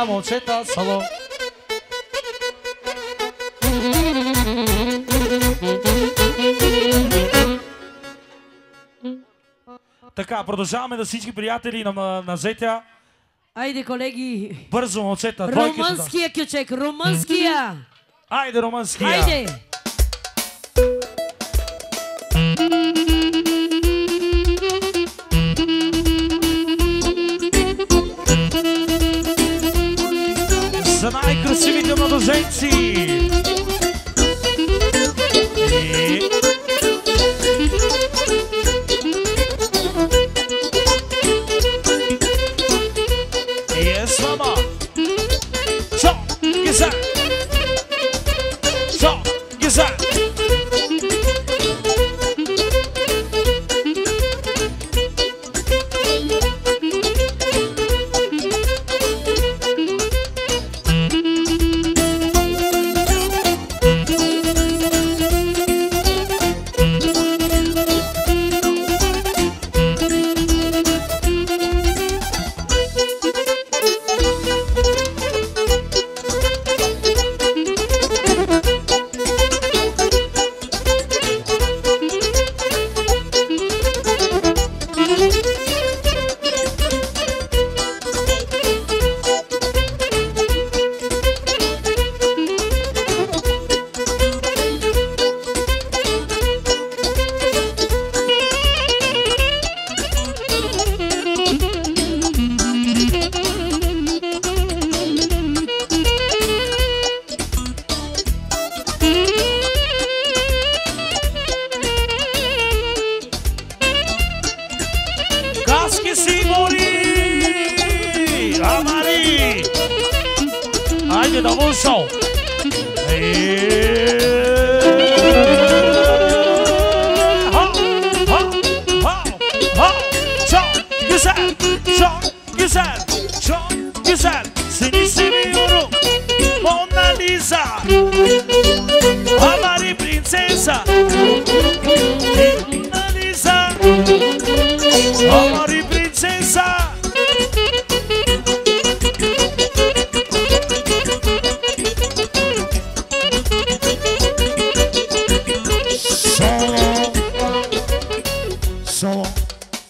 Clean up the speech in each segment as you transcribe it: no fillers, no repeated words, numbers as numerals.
Момчета, сало. Така, продължаваме да всички приятели на Зетя. Айде, колеги. Бързо, момчета. Румънския кючек, румънския. Айде, румънския. Айде. За най-красивите младоженци! Yes, mama! So, gizar! So, gizar!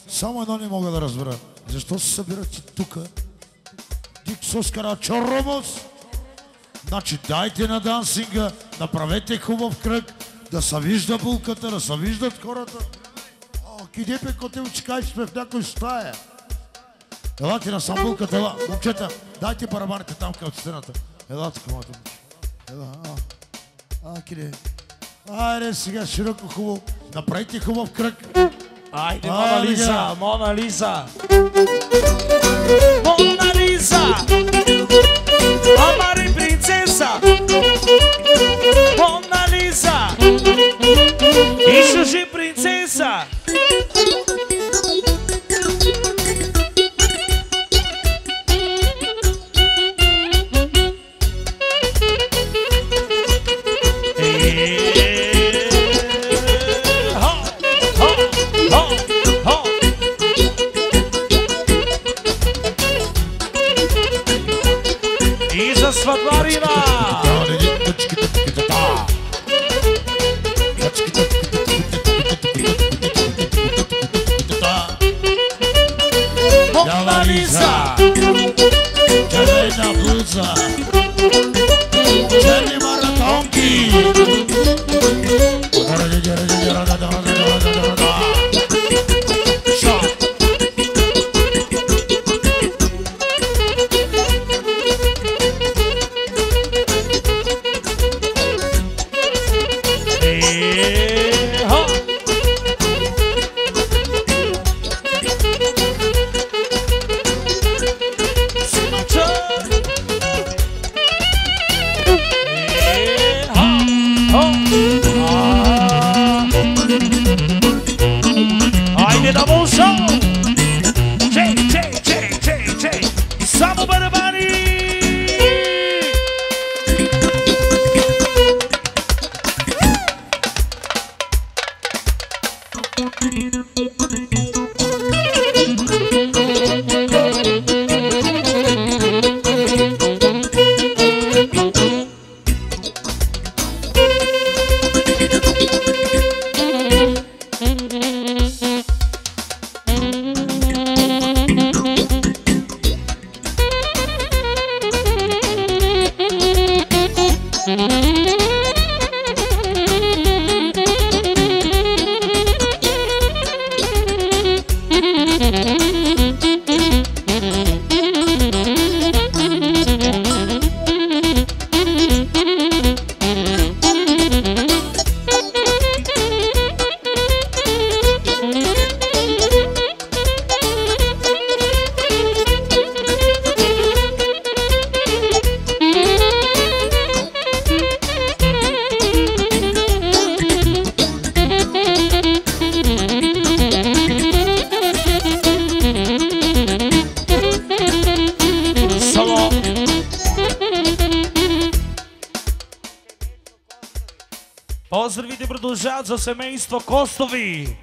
Само едно не мога да разбера. Защо се събирате тука? Диксос Карачоромос. Значи дайте на дансинга, направете хубав кръг, да се вижда булката, да се виждат хората. Къде пе, коте очекай, че сме в някой стая. Елате на сам булката, ела. Момчета, дайте барабаните там към стената. Елате към моята момче. Ела, къде? Айде сега широко хубаво. Направите хубав кръг. Айде, Мона Лиза, Мона Лиза! Мона Лиза! Амари принцеса! Мона Лиза! Ишажи принцеса! Сватбарина! Кедабол шоу! Чей! Само барабани! Поздравите продължават за семейство Костови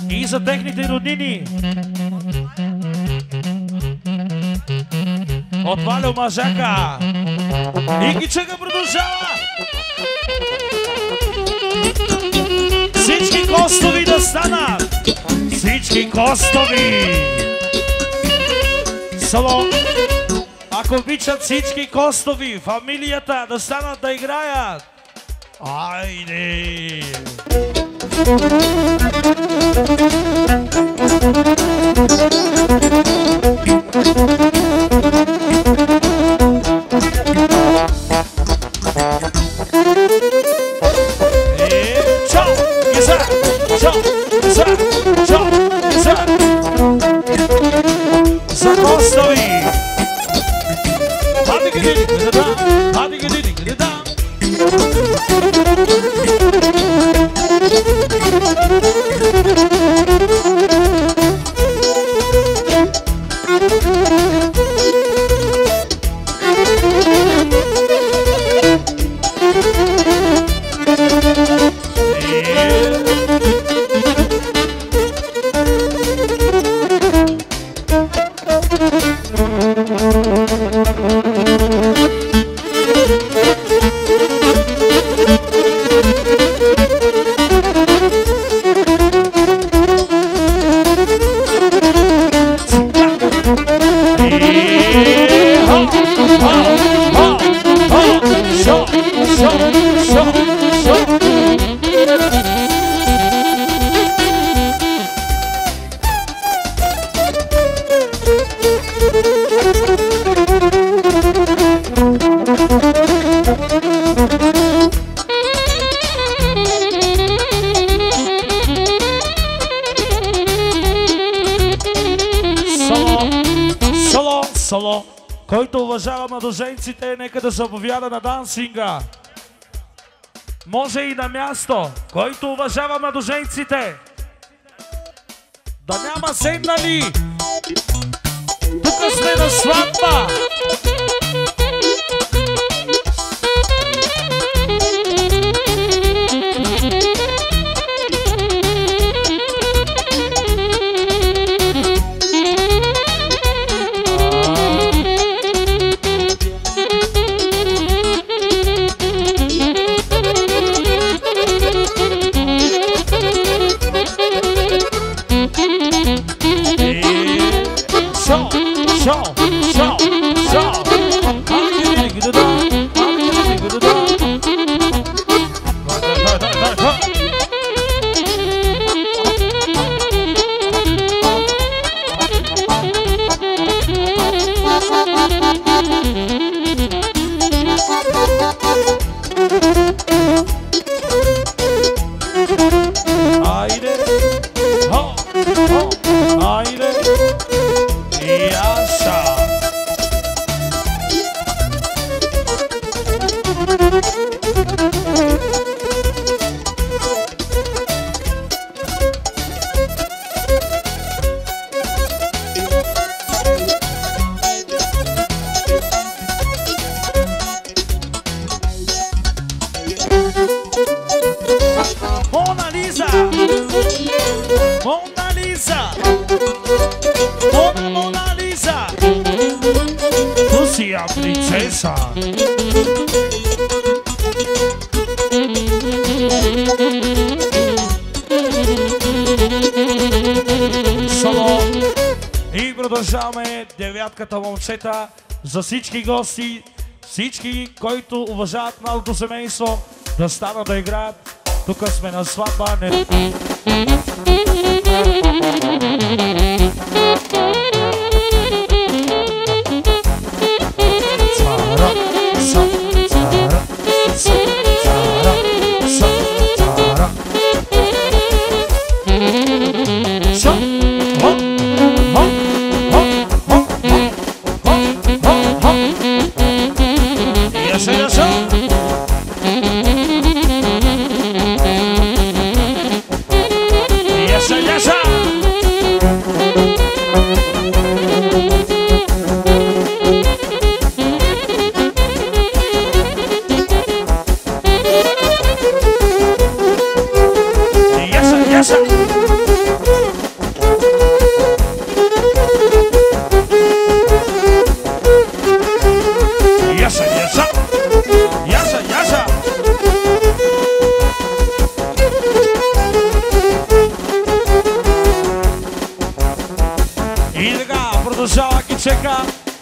и за техните роднини. От Валю Мажака и Кичъка продължава. Всички Костови да станат. Всички Костови. Сало. Ако обичат всички Костови, фамилията да станат да играят. Айде! Чао! Гизар! Чао! Гизар! Чао! Гизар! За Костови! Соло, който уважава младоженците, нека да заповяда на дансинга. Може и на място, който уважава младоженците. Да няма седнали. Тук сме на сватба. продължаваме девятката момчета за всички гости, всички, които уважават младото семейство, да станат да играят. Тук сме на сватба.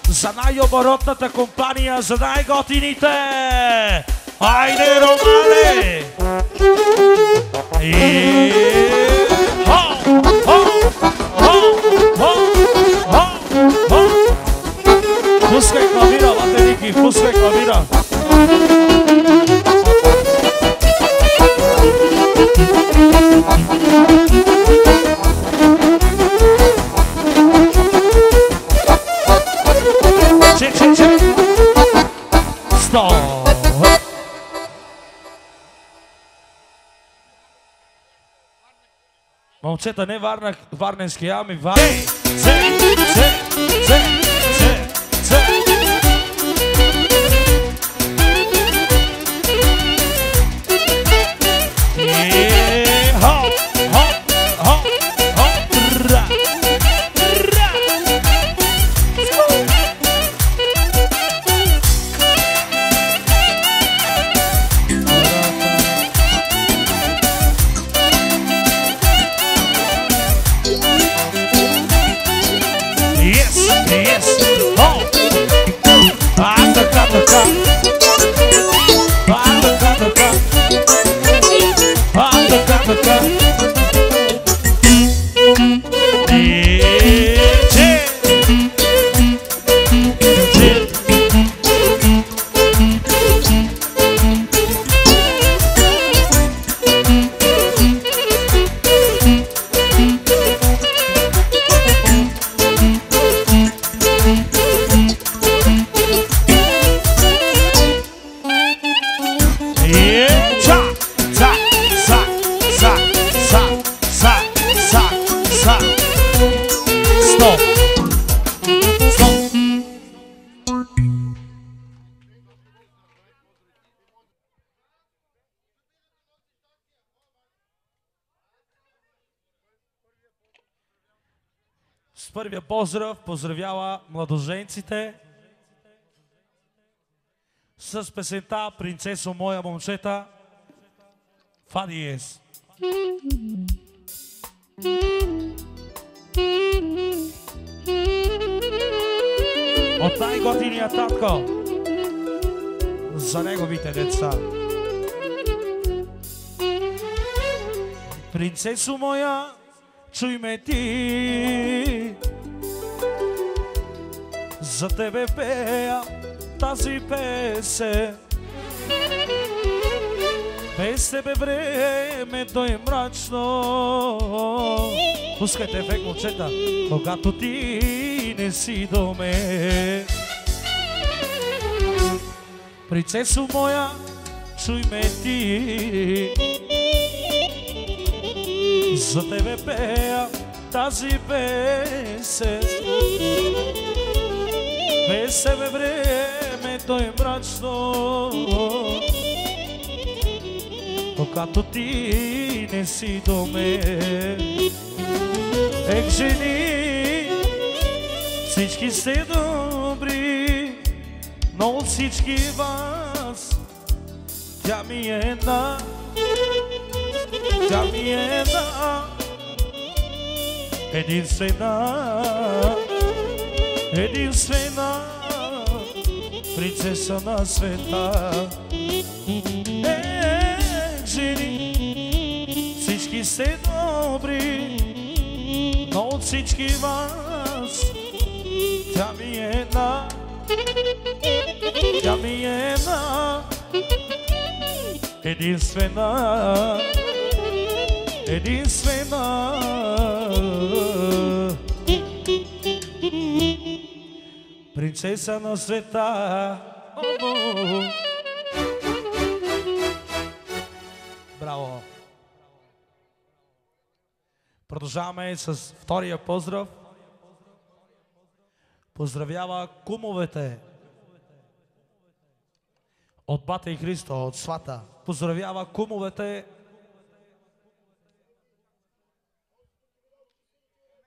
За най-оборотната компания, за най-готините! Айде, Романе! И... Хо! Хо! Хо! Хо! Хо! Хо! Пускай клавира, латерики, пускай клавира! Момчета, не варненски, ами варненски. С първия поздрав поздравява младоженците с песента "Принцесо моя момчета" Фадиес. От най-готиния татко за неговите деца. Принцесо моя, чуй ме ти, за тебе пея тази песен. Без тебе времето е мрачно. Пускайте ефект, момчета, когато ти не си до мен. Принцесо моя, чуй ме ти, за тебе пея тази песен. Без тебе времето е мрачно, когато ти не си до мен. Ех, жени, всички сте добри, но от всички вас тя ми е една. Тя ми е една, единствена. единствена принцеса на света. Жени, всички сте добри, но от всички вас тя ми е една, тя ми е една, единствена, единствена. Принцеса на света. Браво! Продължаваме с втория поздрав. Поздравява кумовете от Бата и Христо, от Свата. Поздравява кумовете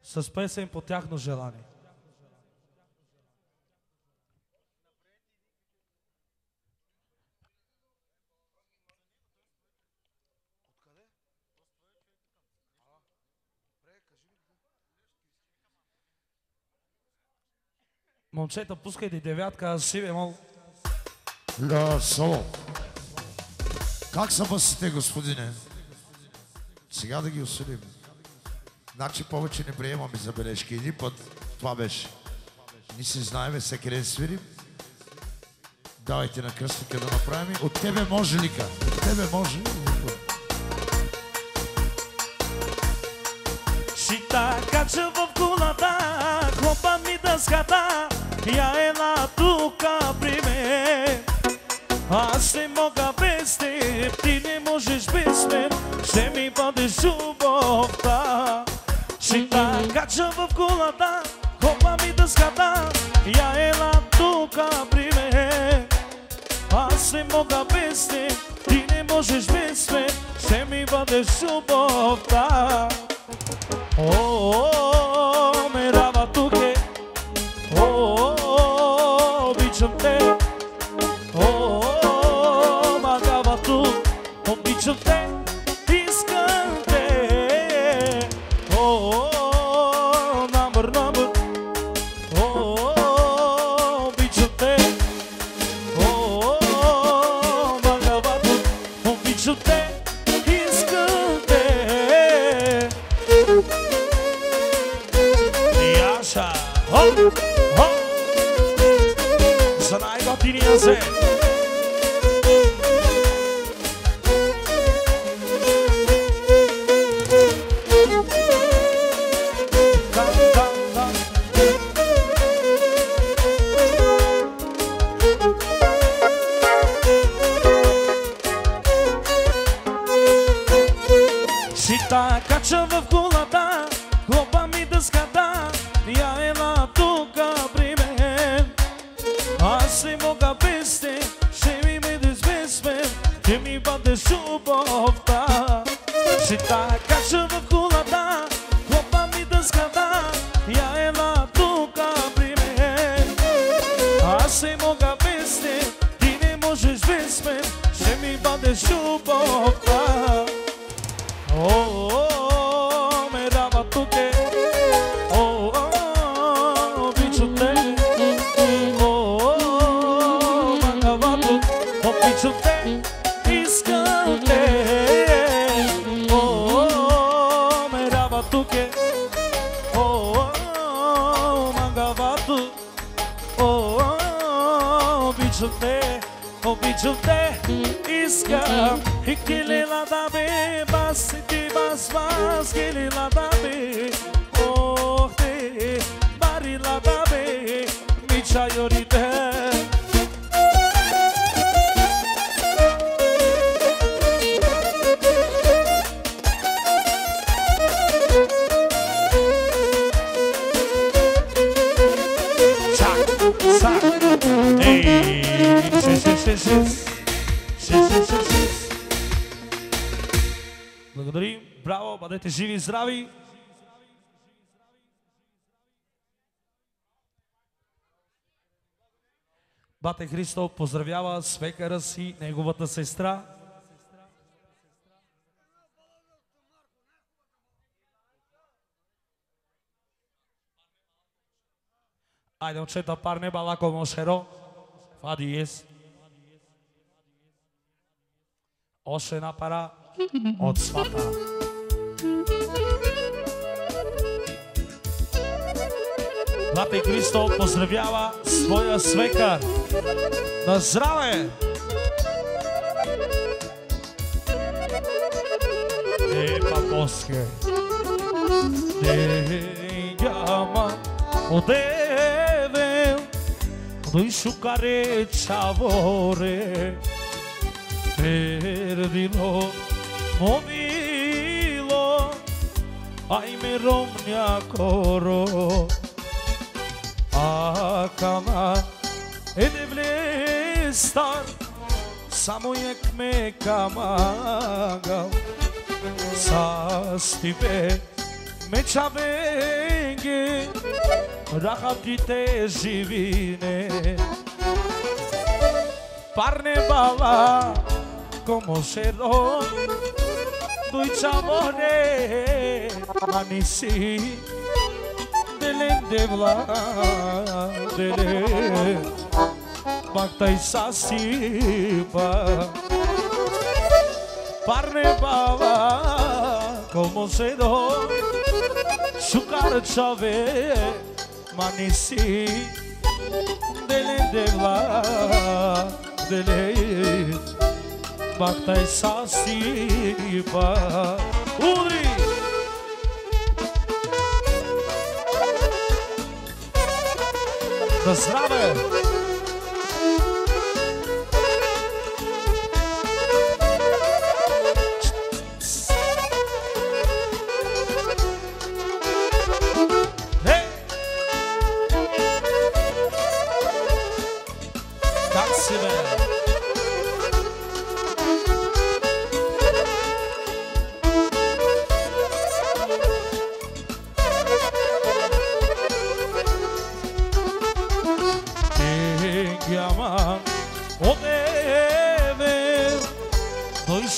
с песен по тяхно желание. Момчета, пускайте девятка, си бемол. Да, соло. Как са басите, господине? Сега да ги осъдим. Значи повече не приемаме забележки. Един път това беше. Ние си знаем всеки ден свирим. Давайте на кръстника да направим. От тебе може лика. От тебе може ли? Шита кача в колата, хлопа ми дъската, я ела тука при мен. Аз не мога без теб, ти не можеш без мен, ще ми бъдеш любовта. Шита кача в колата, хлопа ми дъската, я ела тука при мен. Аз не мога без теб, ти не можеш без мен, ще ми бъдеш любовта. О, ме рава туке, о, обичам те, о, магава тук, обичам те, искам те, о, намър, о, обичам те, о, магава тук, обичам те, искам те. За най-готиния се. Сита кача в колата, хлопа ми дъската, я ела тука при мен. Аз не мога без теб, ще ми бъдеш без мен, ще ми бъдеш любовта. Сита кача в колата, хлопа ми дъската, я ела тука при мен. Аз не мога без теб, ти не можеш без мен, ще ми бъдеш любовта. О, ме дава туке, о, обичам те, о, магава тук, обичам те, искам те, о, ме дава туке, о, магава тук, о, обичам те, искам. И келела да бе, бас ти бас, келела да бе, ох те, барила да бе, ми чайорите. Сак, ей, Благодарим, браво, бъдете живи и здрави. Бате Христо поздравява свекара си, неговата сестра. Ajde, момчета, парне, балако, мошеро. Фади ес. Оше напара од свата. Братя Христо поздравява своя свекар. На здраве! Епа поске. Дејама одевел дој шукаре чаворе пердино мобило ајме ромња коро акама едевле стар само јек ме камагал састиве мечавенге рахаптите живине парне бала como шеро дој чавоне маниси делен владеле бактај сасипа парне бала como шеро Шукар чаве маниси деле владеле бактај сасипа удри да здраве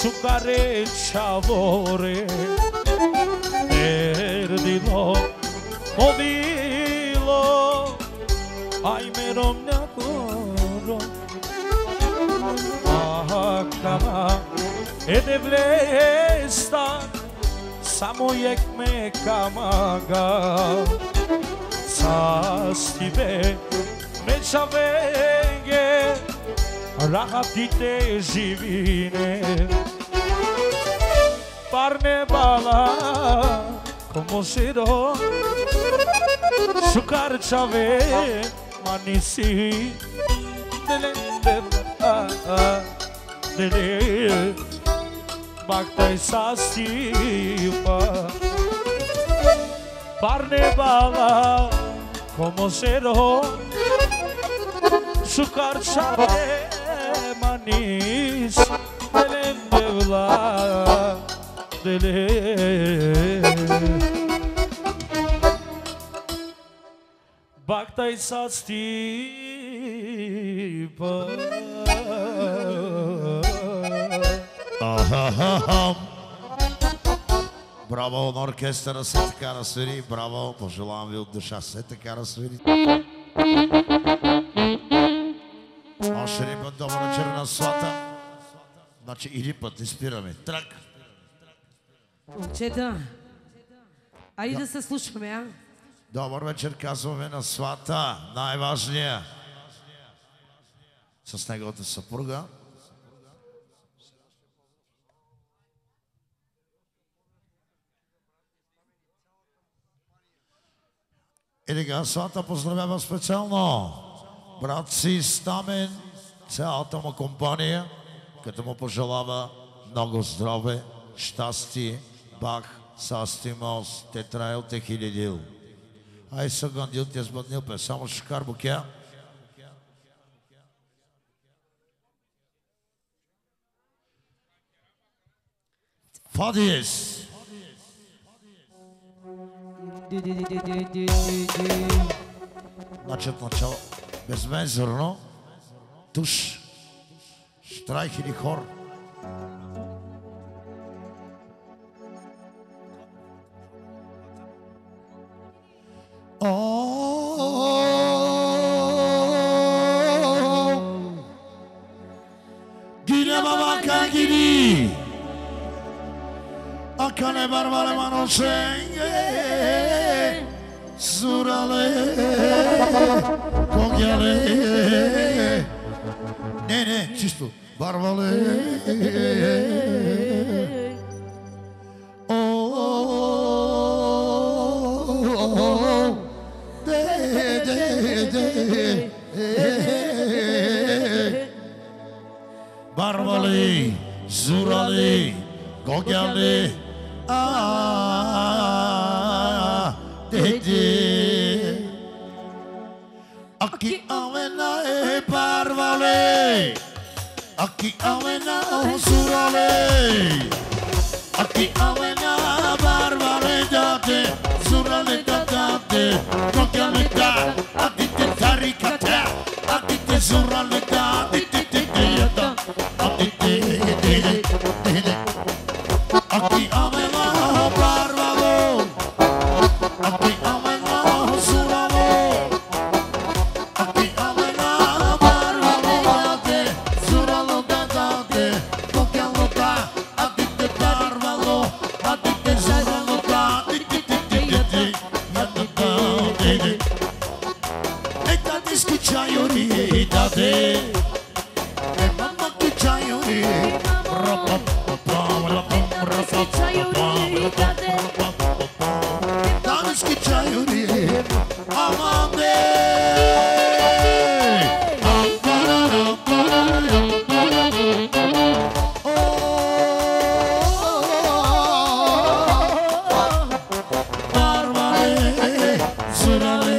Шукаре чаворе пердило мобило ајме ромња коро акама едевле стар само јек ме камага састиве мечавенге рахаптите живине парне бала como широ шукар чаве маниси деле бактај сасипа парне бала como широ шукар чаве manis delende vladele bактај састипа Браво на оркестъра, се така разсвири. Браво, пожелавам ви от душа, се така разсвири. Още един път добър вечер на свата. Значи или път не спираме. Трак! Момчета, айде да се слушаме, а? Добър вечер казваме на свата, най-важния. С неговата съпруга. И така, свата поздравява специално брат си Стамен, цялата му компания, като му пожелава много здраве, щастие, бах, састимос, тетрайл, те хилядил. Ай са гандил, те сбъднил пе, само шикар букя. Фадиес! Значит, начало безмезерно, туш, штрайх или хор. О, Barbale, Manošenge, Zurale, Kogele. Ne, čisto. Barbale. Barbale, Zurale, Kogele. Dedi Aki avena e Barbale, Aki avena Zurale, Aki avena Barbale date, Zurale date, Kogele da, Adite tarikata, Adite Zurale da, Adite yada, Adite Aki avena Barbalo, Aki avena Zuralo, Aki avena Barbalo date, Zuralo date, Kogelo da, Adite Barbalo, Adite Zuralo da, Adite yada date. Eta diskučaju ni date, e mama kučaju ni, Daneski čajuri, amande. Barbale, Zurale,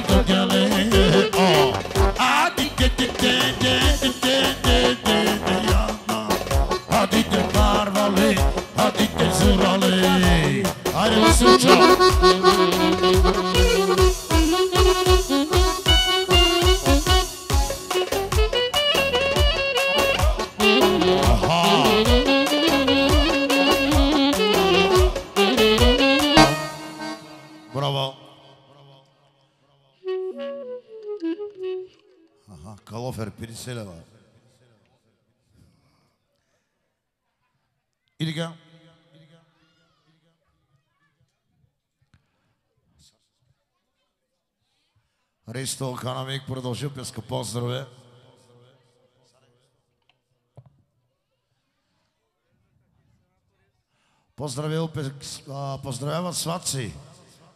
Kogele, Adite Barbale, Adite Zurale. Hajde da se učemo. Bravo. Kalofer Piriseleva. Иди га. Ристо Канамик продължи песка поздраве. Поздравява сватци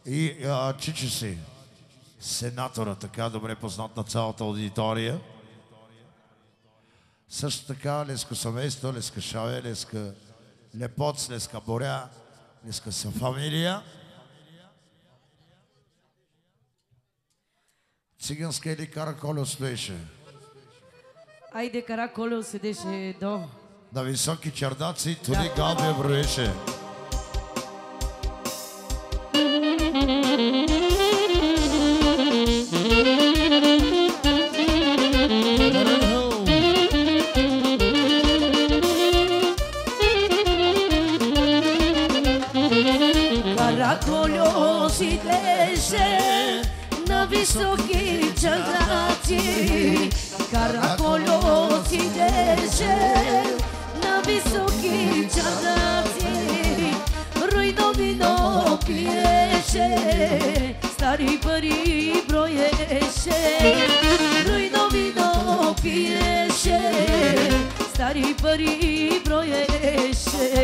и чичи си. Сенатора, така добре познат на цялата аудитория. Също така Леска семейство, Леска Шаве, Леска Лепоц, Леска Боря, Леска са фамилия. Циганска или Караколио стоеше? Айде, Караколио седеше до... На високи чердаци, туди Галбия броеше. Караколио седеше на високи чердаци, Караколио седеше на високи чердаци, руйно вино пиеше, стари пари броеше, руйно вино пиеше, стари пари броеше.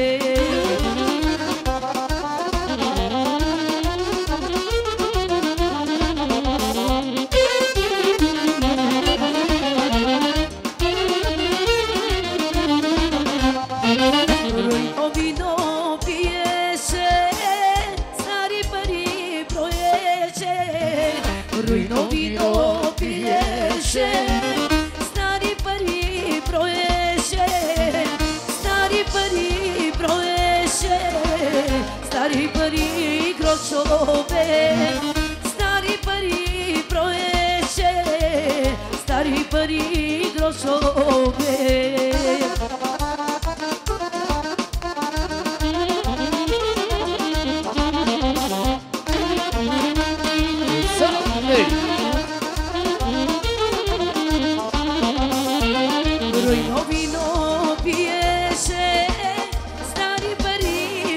Ruino vino pieše, stari pari proješe, stari pari proješe, stari pari grošove, stari pari proješe, stari pari grošove. Ruino vino pieše, stari pari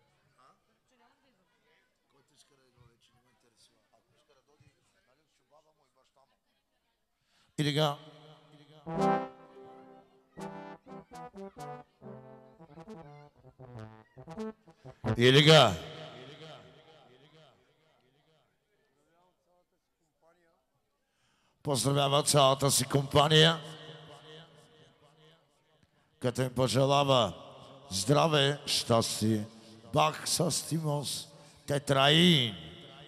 Или га. Или га. Поздравява цялата си компания, като им пожелава здраве, щастие, бах, састимос, тетраин,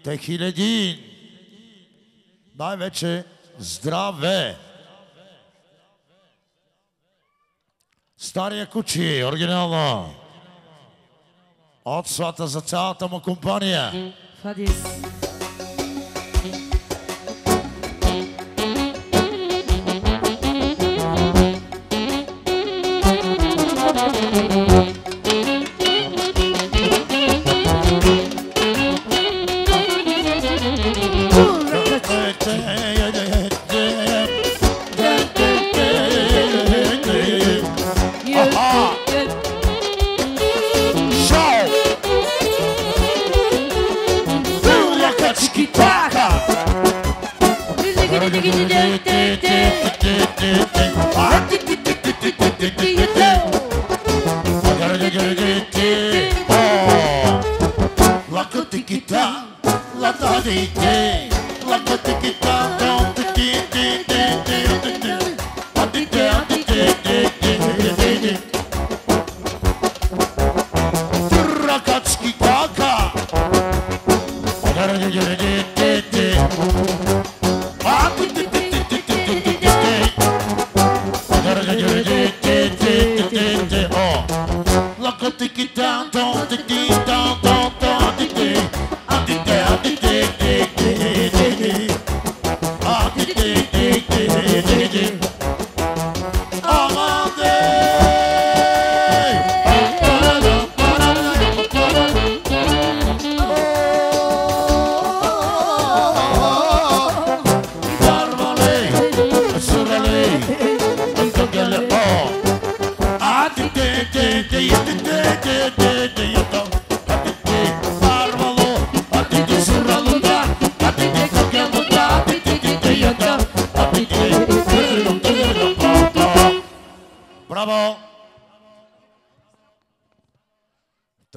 техиледин, най-вече здраве. Стария кучи, оригинално, от свата за цялата му компания. Фадис.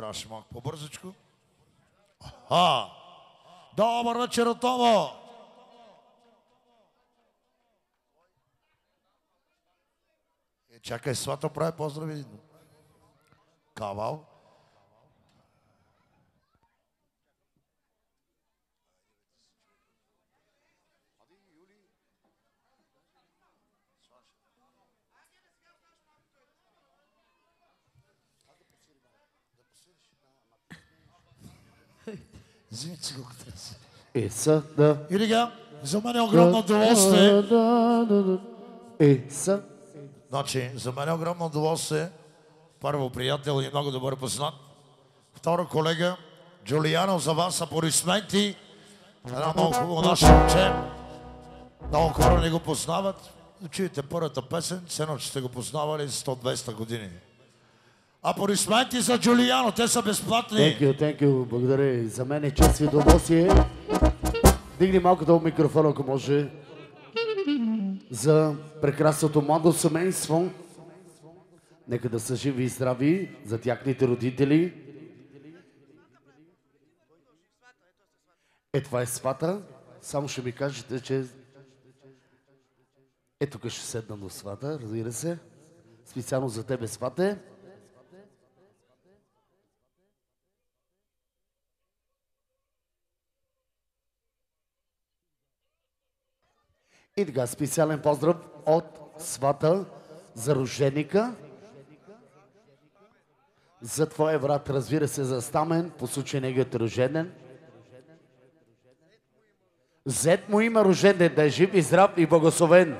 Трябваше малко по-бързичко. Добър вечер отново! Чакай, свата прави поздрави. Кавал. Извини, цигулката си. И сега, за мен е огромно удоволствие. Значи, за мен е огромно удоволствие. Първо, приятел и много добър познат. Второ, колега, Джулиано, за вас аплодисменти. Една много хубаво наше момче. Много хора не го познават. Чуете първата песен, все едно, че сте го познавали 100-200 години. Аплодисменти за Джулиано, те са безплатни. Thank you. Благодаря. За мен е чест и удоволствие. Дигни малко долу микрофона, ако може. За прекрасното младо семейство. Нека да са живи и здрави за тяхните родители. Това е свата. Само ще ми кажете, че тук ще седна до свата, разбира се. Специално за тебе, свате. И така, специален поздрав от свата за роженика. За твоя брат, разбира се, за Стамен, по случай неговият рожден. Зет му има рожден, да е жив и здрав и благословен.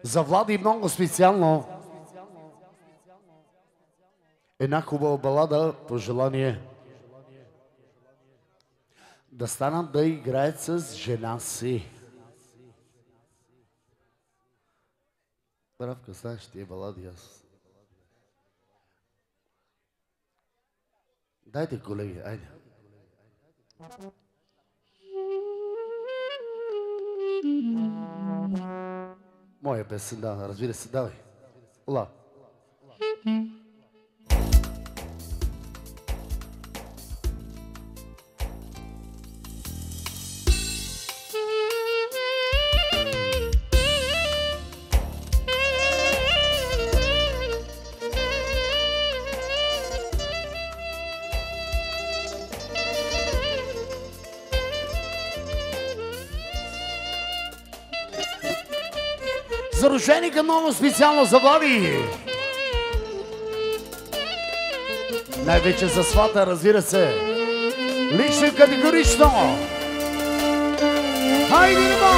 За Влади много специално. Една хубава балада, пожелание. Да станат да играят с жена си. Бравка, знаеш тия балади аз. Дайте, колеги, айде. Моя песен, да, разбира се, давай. Ола. За роженика много специално за Влади. Най-вече за свата, разбира се. Лично и категорично. Хайде, немо!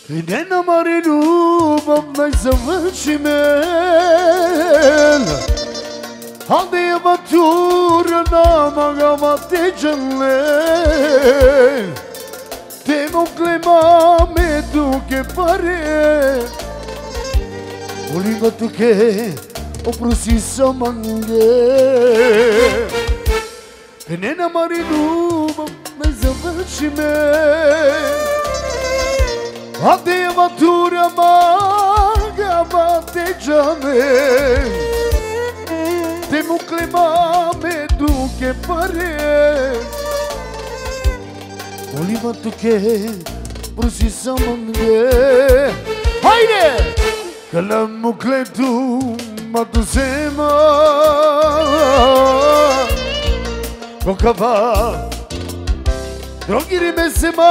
И не намари любов най-завърши мен. Алде авантура на магама те джанле. Те му клемаме туке паре. Олива туке опроси саманге. И не намари любов най-завърши мен. Ade aventura maga batejame Te muclemame duke pare Oliva tuke brusi samange Hayde Kalam mukletu madusema Kokava Drogiri meseman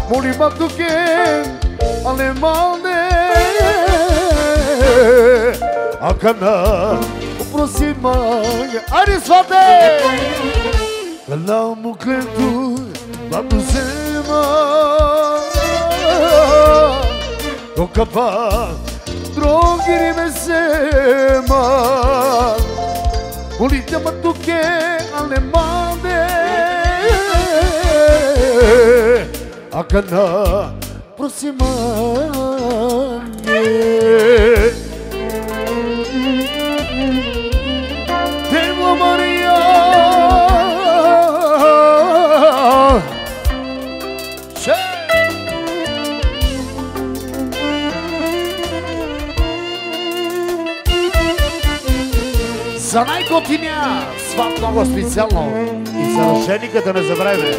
Molima tuken alemane Akana prosima Ari svate Kalamu klentu Baduzema Dokapa Drogiri meseman Molima tuken alemane Akana prosimane готиня, сват много специално. И за ръжениката не забравяме.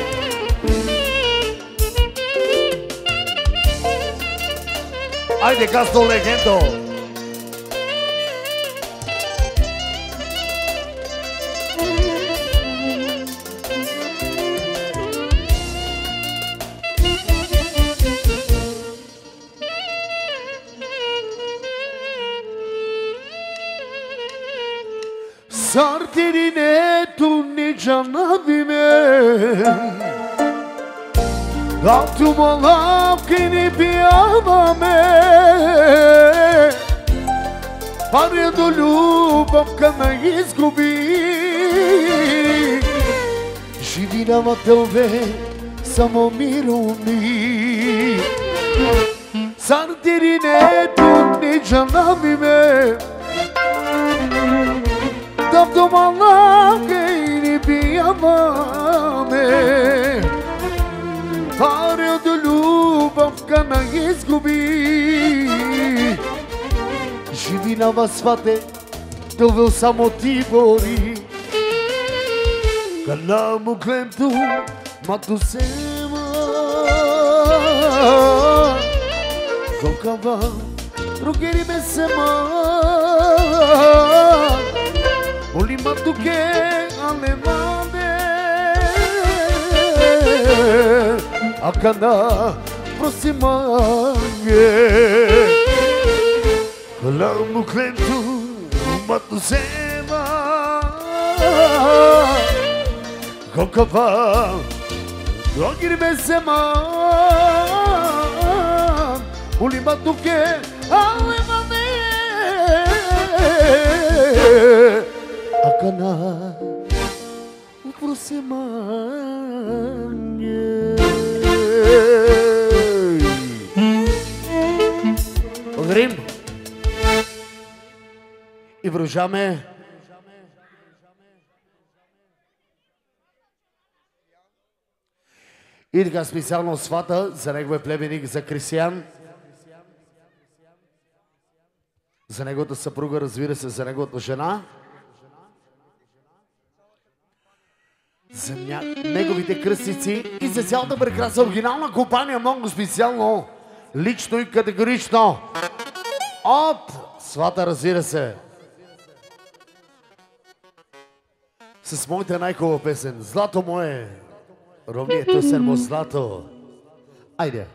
Айде, Гасто Легендо! Sarterinetto ne canavime Gattu malav che ne piamame Parendo ljubavka na izgubi Živinama tebe samo miruni Sarterinetto ne canavime Dab dumanla gayri piyamame Paryodu ljubavka na izgubi Živi na vasvate, doveo samo ti bori Kalamu klemtu, matu sema Kokava, rugeri me sema Olima tuke alemane Akana prosimange Kalamu klemtu matu sema Kokava Rogiri me sema Olima tuke alemane Akana uprosimanje. Благодарим и продължаваме. И така специално свата за неговия племенник, за Кристиян. За неговата съпруга, разбира се, за неговата жена. За неговите кръстници и за цялата прекрасна оригинална компания, много специално, лично и категорично. От свата, разбира се. С моята най-хубава песен. Злато мое. Ровнието сермо злато. Айде.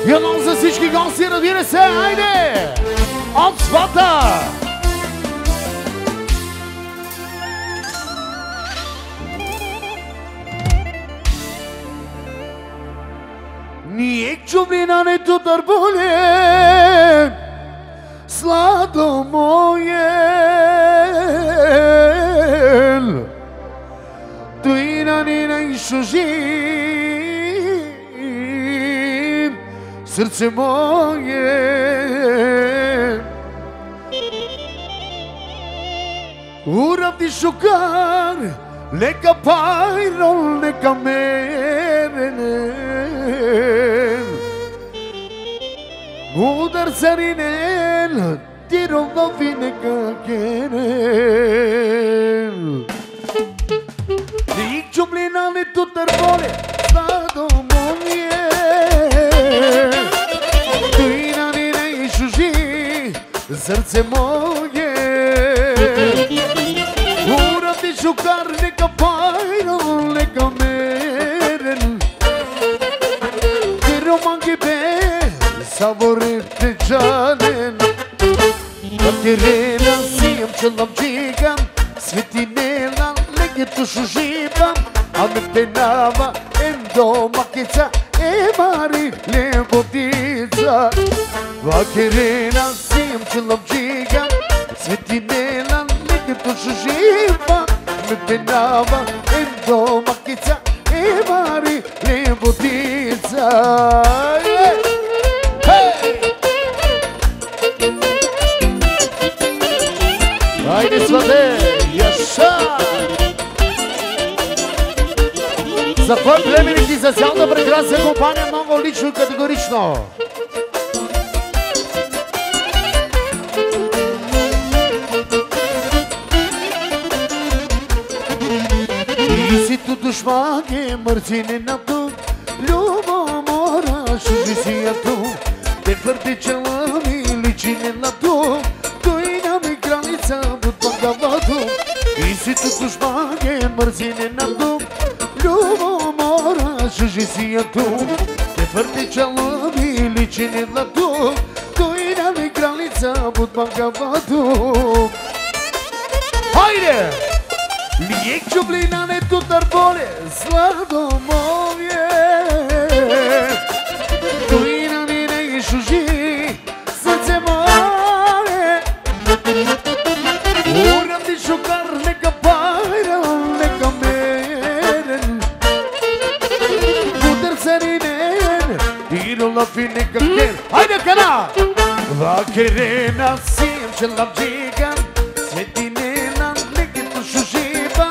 И едно за всички гости, разбира се, айде! От свата! Ние чублинането търболе, сладо моел, той на ни най-шужи, сърце мое. Урав ти шукар, лека пайрол, лека меренен. Удар саринен, тирол нови нека кенен. Ник чумлинането търболе, сладо мое. Srce moje Ura ti šukar neka pajro neka meren Ti romanki be savorite džanen Katirena sijem čelam čigam Svetinela legetu šuživam A me penava endo makica E mari lepotica Vakirena sijem čelam čigam Svetinela legetu šuživam Me penava endo makica E mari lepotica Ajde svate, jaša! за цялата прекрасна компания, много лично и категорично. И си ту душмаге, мързине на ту, любомора, шужисиято, те твърди чела ми личине на ту, той нами граница будва гавато. И си ту душмаге, мързине на ту, любомора, шужисиято, те твърди чела ми личине на ту, той нами граница будва гавато. Хайде! Lijek čublina ne tu tarbole, sladomovje. Tuina mi ne išuži, srce moje. Uram ti šukar, neka pajral, neka meren. Puter serinen, iru lafi neka ken. Hajde kana! Vakerena sim čelam džigan, svetinena negetu šuživa.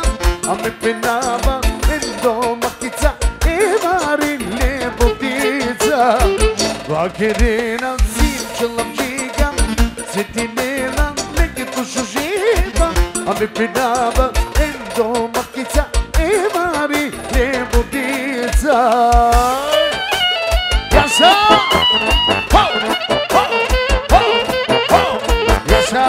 A me penava en domachița, e mare lepotița. Vacherena zim ce-l-am gigat, setinela negetu șujiva. A me penava en domachița, e mare lepotița. E așa! Ho! Ho! Ho! Ho! E așa!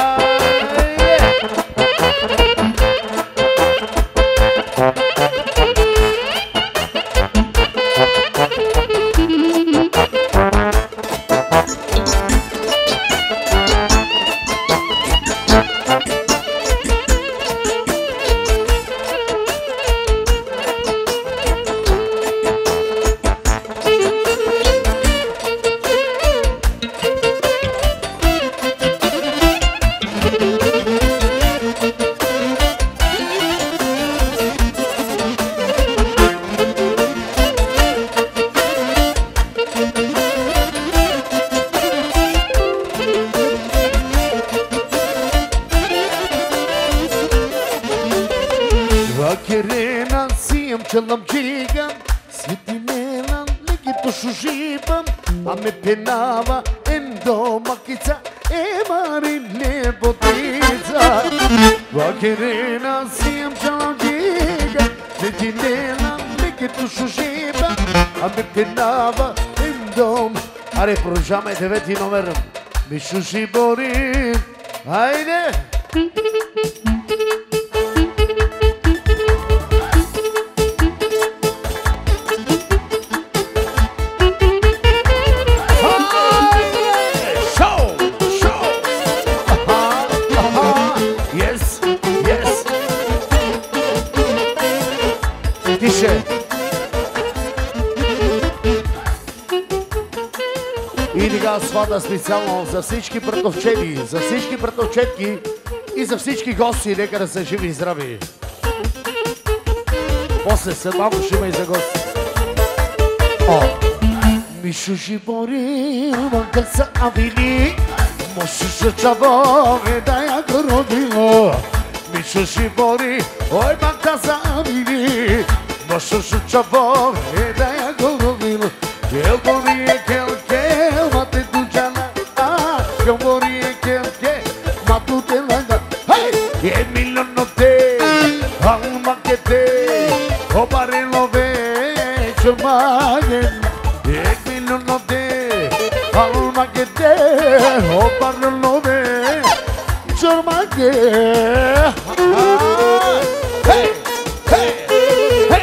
Vacherena sim ce-l-am gigat, svetinela negetu șujiva. A me penava en domachița, e mare lepotița. Vacherena sim ce-l-am gigat, svetinela negetu șujiva. A me penava en dom. Are prožame 9 номер, Mišu Šibori. Hajde! И сега свата специално за всички братовчеди, за всички братовчетки и за всички гости. Нека да са живи и здрави. После след малко ще има и за гости. Мишо Шибори, манка са авили, Мошо шучаво, да я го родило. Мишо Шибори, ой манка са авили, Мошо шучаво, да я го родило. Kel borie kel kel, mate tu jana, kel borie kel kel, matu te langa. Hey, e milano te, alma que te, o barelo ve, churmagen. E milano te, alma que te, o barelo ve, churmagen. Hey, hey, hey.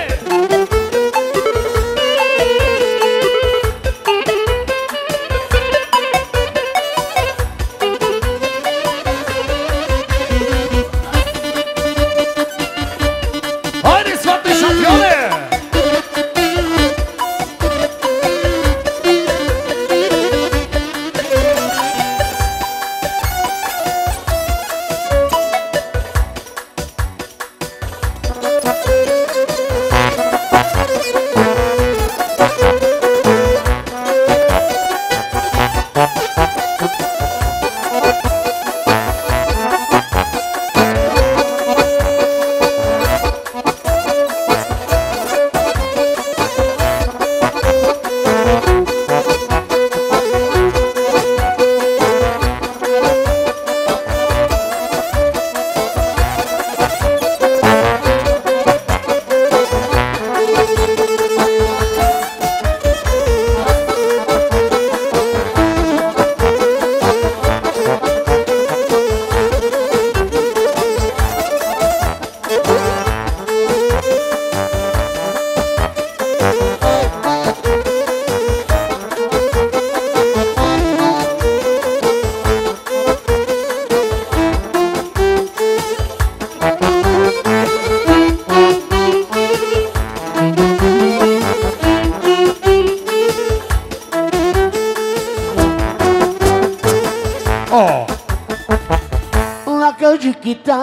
chiquita,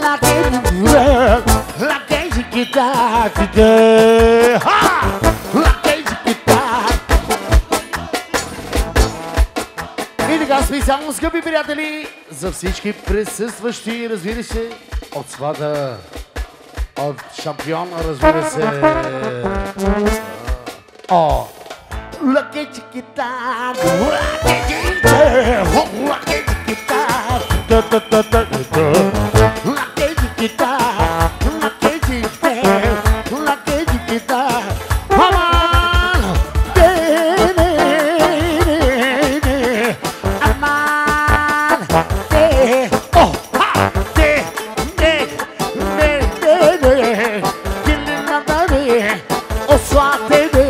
la que chiquita, la que chiquita. И така специално, скъпи приятели, за всички присъстващи, разбира се, от свата, от шампиона, разбира се. О! La que chiquita, la que chiquita, la que chiquita, la que chiquita, la que chiquita, la que chiquita, mamá, oh, ha, oh, suate de.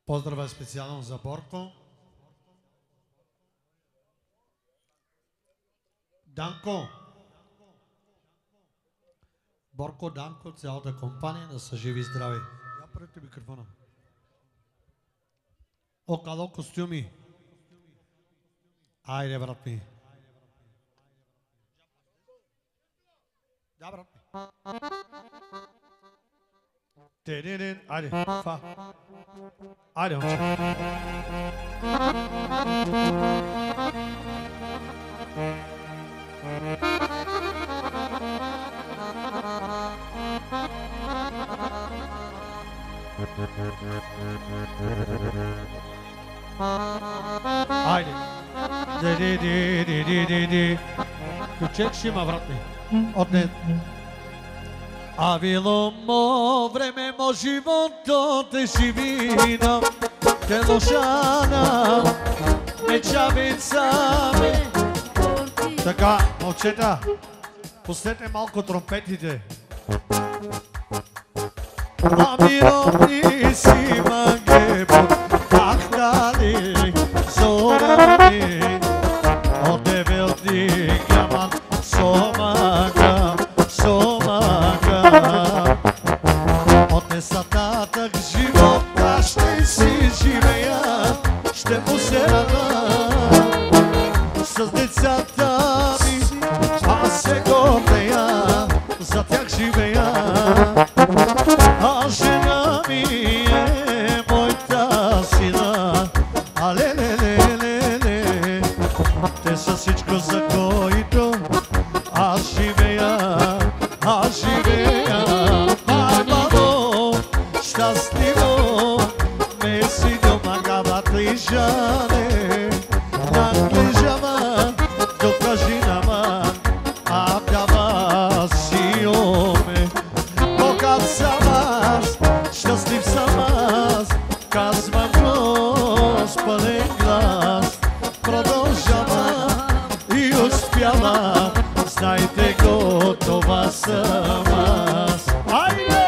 Поздрава специално за Борко. Данко. Борко, Данко, цялата компания да са живи и здрави. Я прете микрофона. Около костюми. Айде, брат ми. Да, брат ми. Те-де-де, айде, фа. Айде, момче. Айде. Де-де-де-де-де-де. Ключек ще има, брат ми. Отне. A bilo mo vreme, mo životo te živina, te lošana, mečavicami. Така, момчета, пуснете малко тромпетите. Амирони си магебо, ахтали, зорани, одевелти гаман, сомага, сомага. От несататък живота ще а живея барбаро, щастливо, ме си дома гават лижане, наглежава до кажинама, а дава си оме. Богат съм аз, щастлив съм аз, казвам го с пълен глас, продължава и успява, знайте го, това съм аз. Айде!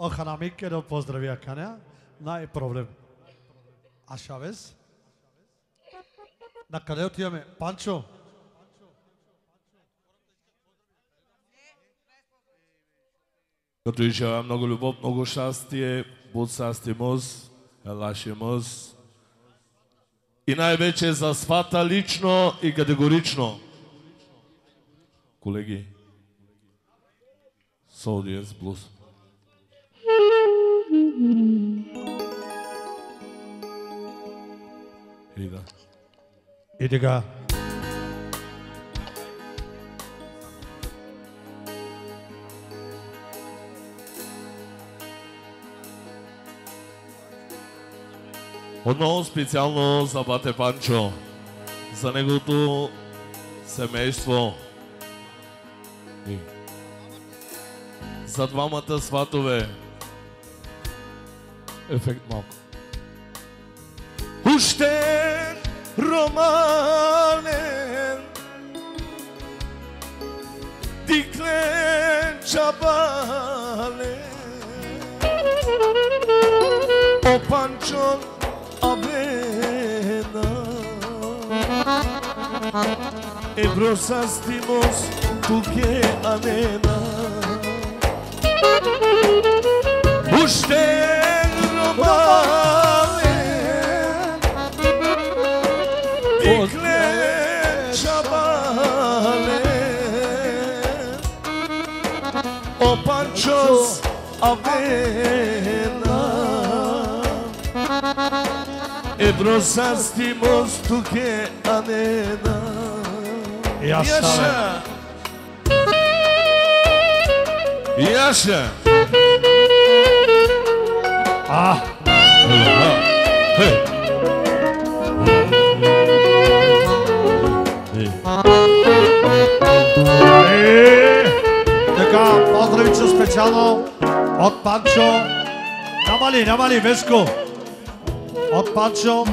Оханамик да поздравя Каня, най проблем. А Шавес? На къде отиваме? Панчо? Като и желая много любов, много щастие, буд щастимост, елашимост. И най-вече за свата лично и категорично. Колеги, Солдиенс Блуз. И така. Отново специално за бате Панчо, за неговото семейство и за двамата сватове. Ефект малко. Ущен романен, диклен чабален, о Панчон Avena Ebrosastimos tu que amena Usted romane Dikle chabale O Panchos Avena Εμπροσάστημος του και ανένα. Яша! Яша! Така, поздравича специално от Панчо. Намали, Веско. От Панчо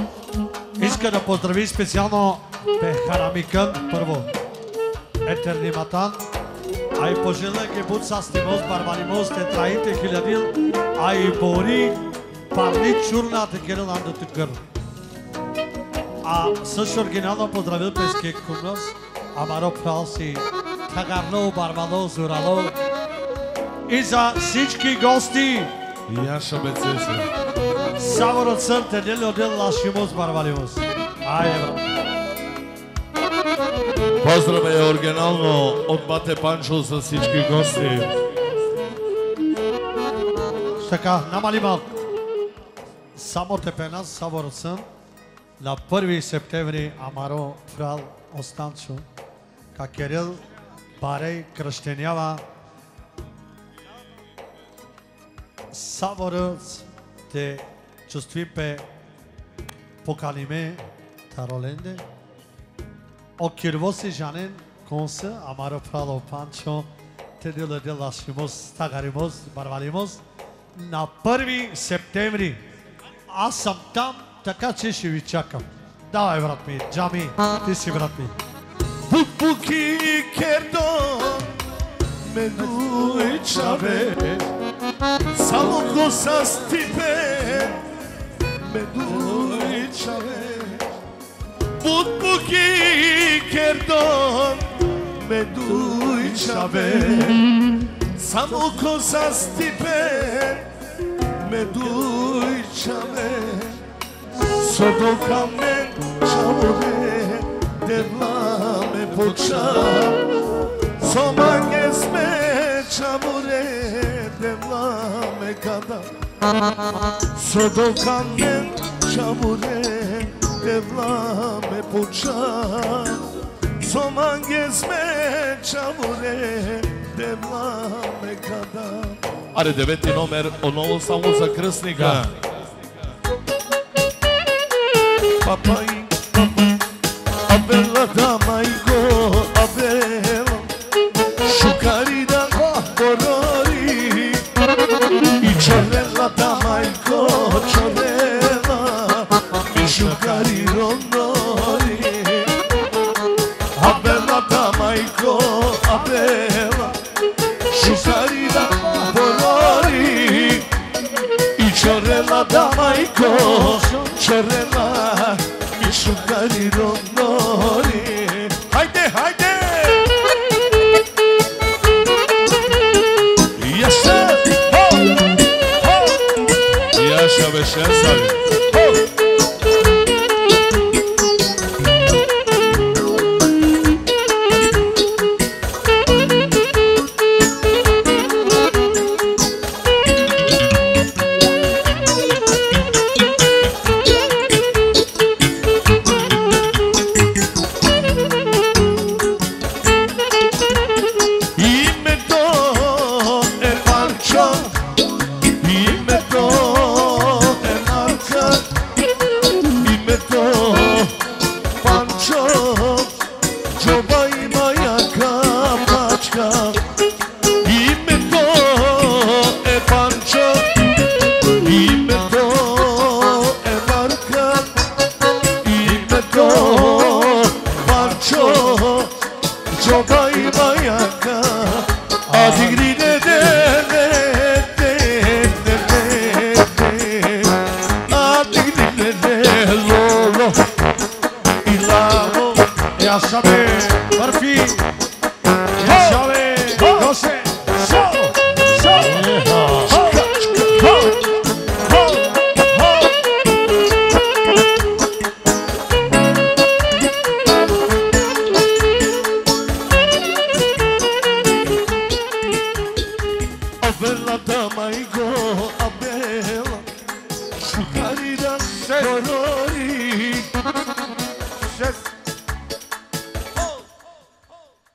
иска да поздрави специално Пехарамикън, първо Етерниматан, а и пожелая ги буд састимост, барбанимост, тетраите хилядил, а и бори парни чурната герилан до тъкър. А също оригинално поздравил песке кумнос, амаро пралси, тагарно, барбано, зурало и за всички гости. Яша Бецеси. Само от сърте, дели отдел лашимост, барбанимост. Айде, брат. Поздраве оригинално от бате Панчо за всички гости. Така, намали малко. Само тепена, само ръцън. На 1 септември Амаро Фрал Останчо, ка Кирил Барей кръщенява Саворът те чувствипе покалиме тароленде. O kirvosi janen konsa amaro pralo pancho te de lascimos tagarimos barvalimos на 1 септември. Аз съм там, така че ще ви чакам. Давай, брат ми, Джами, ти си брат ми. Букбуки кердон ме дуичаве, само го с типе ме дуичаве. Butbuki kerdon me duicave, samo cosa stipe me duicave. Sodo kamen chavore devla me pocha, somanges me chavore devla me kada. Sodo kamen chavore devla me pocha, somanges me chavore devla me kada. Are 9 номер, отново само за кръстника. Папай, абела да майко, абела, шукари да борори, и чорела да майко, чорела, ми шукари ронори. Абела да майко, абела, шукари да борори, и чорела да майко, чорела, mi shukari ronori. Haydi haydi. Yaşa. Ho. Ho. Yaşa be şensal. Ho.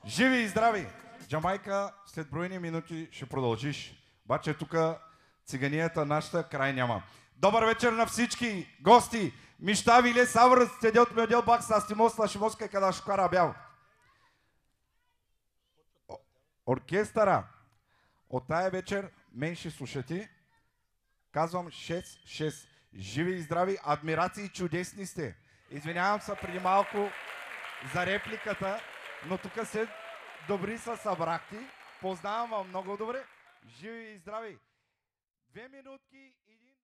Живи и здрави! Джамайка, след броени минути ще продължиш. Обаче тук циганията нашата край няма. Добър вечер на всички гости! Мишта Виле Саврът, стедиот медел бак с Астимос, Лашимоска и къда шукара бял. Оркестъра от тая вечер мен ще слушате. Казвам 6-6. Живи и здрави, адмирации, чудесни сте. Извинявам се преди малко за репликата, но тук се добри са събрахти. Познавам вам много добре. Живи и здрави. 2 минутки и